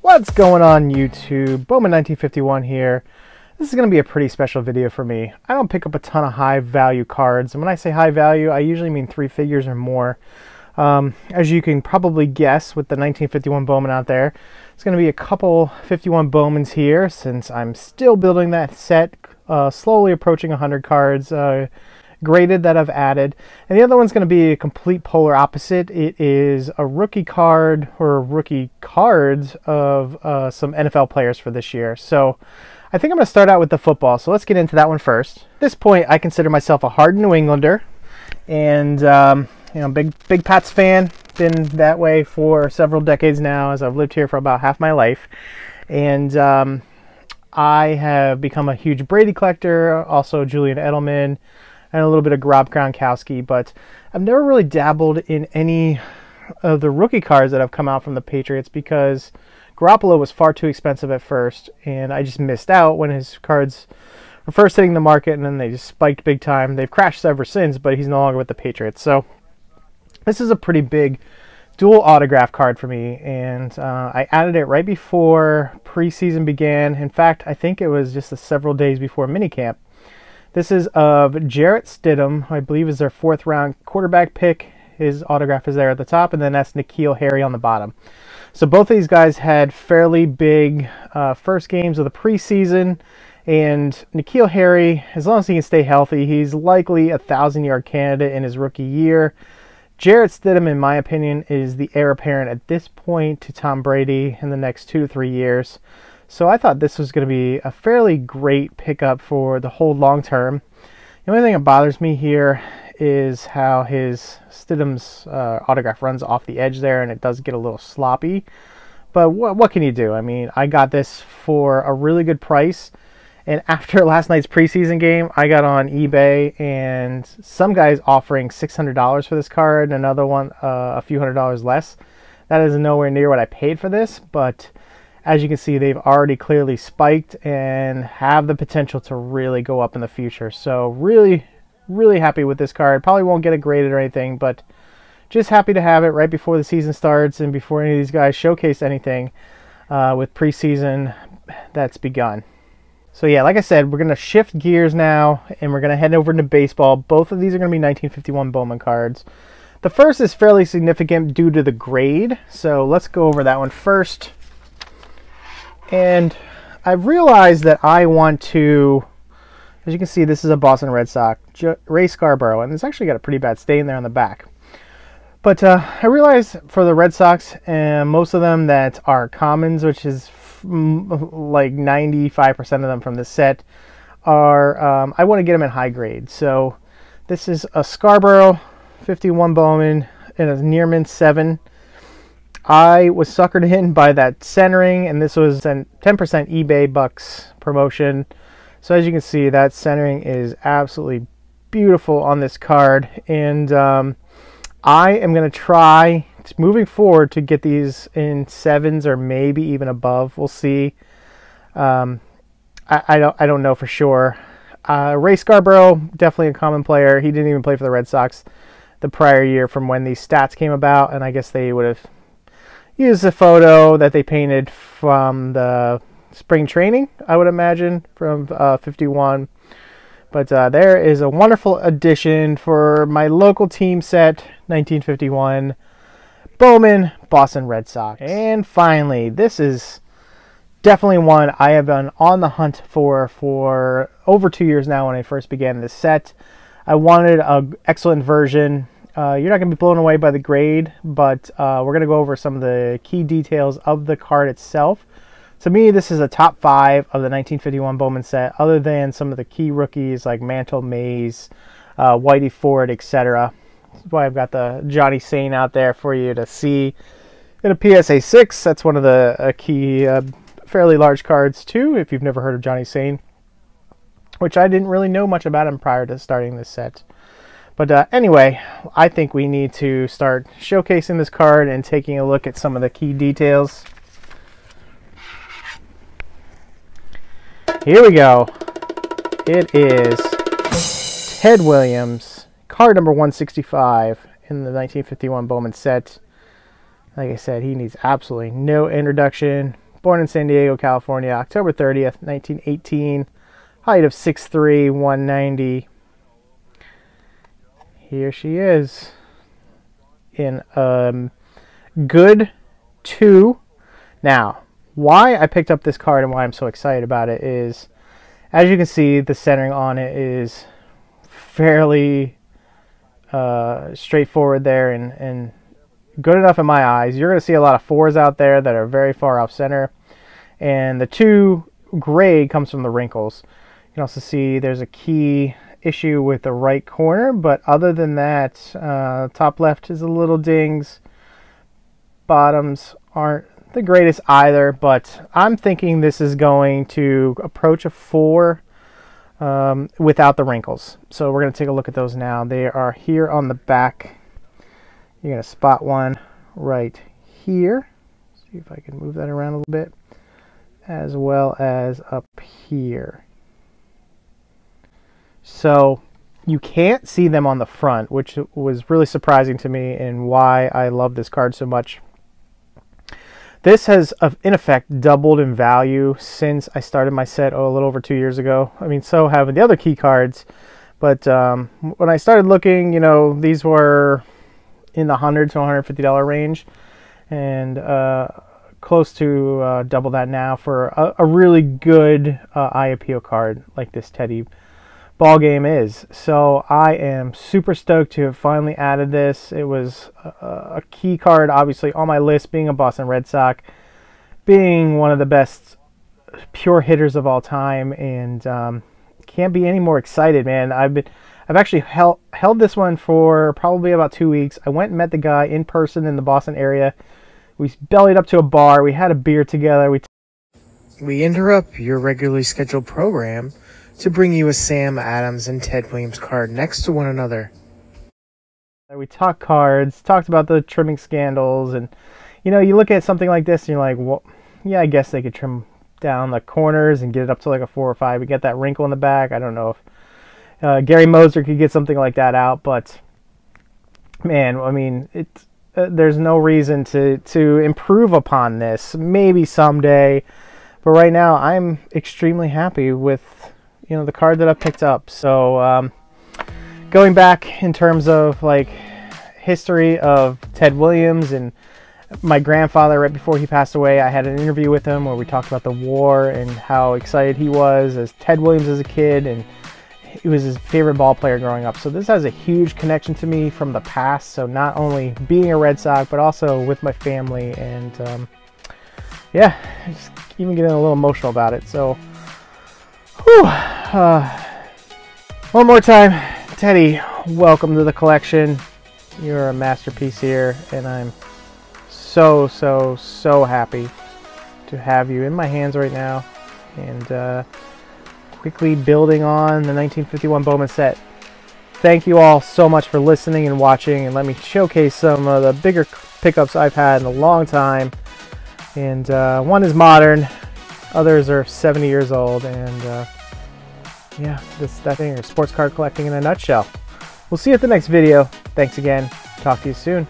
What's going on YouTube? Bowman 1951 here. This is going to be a pretty special video for me. I don't pick up a ton of high value cards, and when I say high value, I usually mean 3 figures or more. As you can probably guess with the 1951 Bowman out there, it's going to be a couple 51 Bowmans here since I'm still building that set, slowly approaching 100 cards graded that I've added. And the other one's going to be a complete polar opposite. It is a rookie card or rookie cards of some NFL players for this year. So I think I'm going to start out with the football. So let's get into that one first. At this point, I consider myself a hardened New Englander, and you know, big Pats fan. Been that way for several decades now, as I've lived here for about half my life. And I have become a huge Brady collector, also Julian Edelman, and a little bit of Rob Gronkowski, but I've never really dabbled in any of the rookie cards that have come out from the Patriots because Garoppolo was far too expensive at first, and I just missed out when his cards were first hitting the market, and then they just spiked big time. They've crashed ever since, but he's no longer with the Patriots. So this is a pretty big dual autograph card for me, and I added it right before preseason began. In fact, I think it was just several days before minicamp. This is of Jarrett Stidham, who I believe is their 4th round quarterback pick. His autograph is there at the top, and then that's N'Keal Harry on the bottom. So both of these guys had fairly big first games of the preseason, and N'Keal Harry, as long as he can stay healthy, he's likely a 1,000-yard candidate in his rookie year. Jarrett Stidham, in my opinion, is the heir apparent at this point to Tom Brady in the next 2 to 3 years. So I thought this was going to be a fairly great pickup for the whole long term. The only thing that bothers me here is how his Stidham's autograph runs off the edge there, and it does get a little sloppy. But what can you do? I mean, I got this for a really good price. And after last night's preseason game, I got on eBay, and some guy's offering $600 for this card, and another one a few $100s less. That is nowhere near what I paid for this, but as you can see, they've already clearly spiked and have the potential to really go up in the future. So really, really happy with this card. Probably won't get it graded or anything, but just happy to have it right before the season starts and before any of these guys showcase anything with preseason that's begun. So yeah, like I said, we're going to shift gears now, and we're going to head over to baseball. Both of these are going to be 1951 Bowman cards. The first is fairly significant due to the grade, so let's go over that one first. And I've realized that I want to, as you can see, this is a Boston Red Sox, Ray Scarborough, and it's actually got a pretty bad stain there on the back. But I realized for the Red Sox, and most of them that are commons, which is like 95% of them from this set, are, I want to get them in high grade. So this is a Scarborough 51 Bowman in a near mint 7. I was suckered in by that centering, and this was a 10% eBay bucks promotion. So as you can see, that centering is absolutely beautiful on this card, and I am going to try moving forward to get these in 7s or maybe even above. We'll see. I don't know for sure. Ray Scarborough, definitely a common player. He didn't even play for the Red Sox the prior year from when these stats came about, and I guess they would have used a photo that they painted from the spring training, I would imagine, from 51. But there is a wonderful addition for my local team set, 1951 Bowman Boston Red Sox. And finally, this is definitely one I have been on the hunt for over 2 years now when I first began this set. I wanted an excellent version. You're not going to be blown away by the grade, but we're going to go over some of the key details of the card itself. To me, this is a top 5 of the 1951 Bowman set, other than some of the key rookies like Mantle, Mays, Whitey Ford, etc. That's why I've got the Johnny Sain out there for you to see in a PSA 6. That's one of the key, fairly large cards too, if you've never heard of Johnny Sain, which I didn't really know much about him prior to starting this set. But anyway, I think we need to start showcasing this card and taking a look at some of the key details. Here we go. It is Ted Williams, card number 165 in the 1951 Bowman set. Like I said, he needs absolutely no introduction. Born in San Diego, California, October 30th, 1918. Height of 6'3", 190. Here she is in good 2. Now, why I picked up this card and why I'm so excited about it is, as you can see, the centering on it is fairly straightforward there and good enough in my eyes. You're going to see a lot of 4s out there that are very far off center, and the 2 gray comes from the wrinkles. You can also see there's a key issue with the right corner, but other than that, top left is a little dings. Bottoms aren't the greatest either, but I'm thinking this is going to approach a 4 without the wrinkles. So we're going to take a look at those now. They are here on the back. You're going to spot one right here. See if I can move that around a little bit, as well as up here. So you can't see them on the front, which was really surprising to me and why I love this card so much. This has, in effect, doubled in value since I started my set a little over 2 years ago. I mean, so have the other key cards. But when I started looking, you know, these were in the $100 to $150 range. And close to double that now for a really good eye appeal card like this Teddy ball game is. So I am super stoked to have finally added this. It was a key card, obviously, on my list, being a Boston Red Sox, being one of the best pure hitters of all time, and can't be any more excited, man. I've actually held this one for probably about 2 weeks. I went and met the guy in person in the Boston area. We bellied up to a bar. We had a beer together. We interrupt your regularly scheduled program to bring you a Sam Adams and Ted Williams card next to one another. We talked cards, talked about the trimming scandals, and you know, you look at something like this and you're like, well, yeah, I guess they could trim down the corners and get it up to like a 4 or 5. We get that wrinkle in the back. I don't know if Gary Moser could get something like that out, but man, I mean, there's no reason to improve upon this. Maybe someday, but right now I'm extremely happy with, you know, the card that I picked up. So going back in terms of like history of Ted Williams and my grandfather, right before he passed away, I had an interview with him where we talked about the war and how excited he was as Ted Williams as a kid, and he was his favorite ball player growing up. So this has a huge connection to me from the past. So not only being a Red Sox, but also with my family, and yeah, just even getting a little emotional about it. So whew, one more time, Teddy, welcome to the collection. You're a masterpiece here, and I'm so happy to have you in my hands right now, and quickly building on the 1951 Bowman set. Thank you all so much for listening and watching, and let me showcase some of the bigger pickups I've had in a long time. And one is modern, others are 70 years old, and yeah, that thing is sports card collecting in a nutshell. We'll see you at the next video. Thanks again. Talk to you soon.